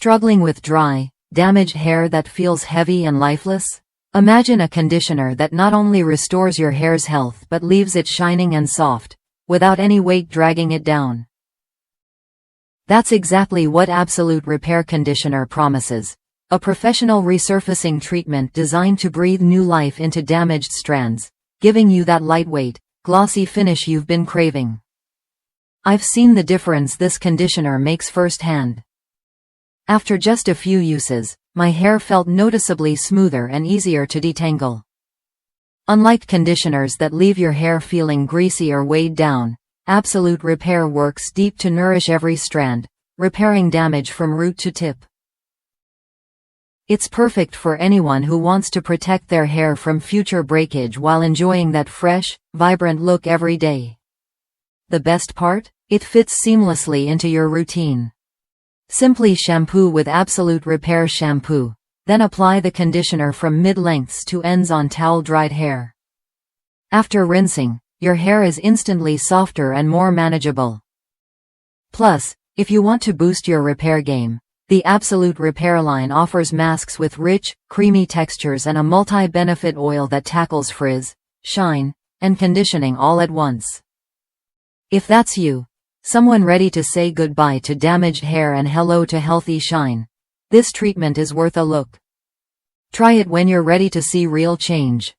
Struggling with dry, damaged hair that feels heavy and lifeless? Imagine a conditioner that not only restores your hair's health but leaves it shining and soft, without any weight dragging it down. That's exactly what Absolut Repair Conditioner promises. A professional resurfacing treatment designed to breathe new life into damaged strands, giving you that lightweight, glossy finish you've been craving. I've seen the difference this conditioner makes firsthand. After just a few uses, my hair felt noticeably smoother and easier to detangle. Unlike conditioners that leave your hair feeling greasy or weighed down, Absolut Repair works deep to nourish every strand, repairing damage from root to tip. It's perfect for anyone who wants to protect their hair from future breakage while enjoying that fresh, vibrant look every day. The best part? It fits seamlessly into your routine. Simply shampoo with Absolut Repair shampoo, then apply the conditioner from mid-lengths to ends on towel-dried hair. After rinsing, your hair is instantly softer and more manageable. Plus, if you want to boost your repair game, the Absolut Repair line offers masks with rich, creamy textures and a multi-benefit oil that tackles frizz, shine, and conditioning all at once. If that's you, someone ready to say goodbye to damaged hair and hello to healthy shine, this treatment is worth a look. Try it when you're ready to see real change.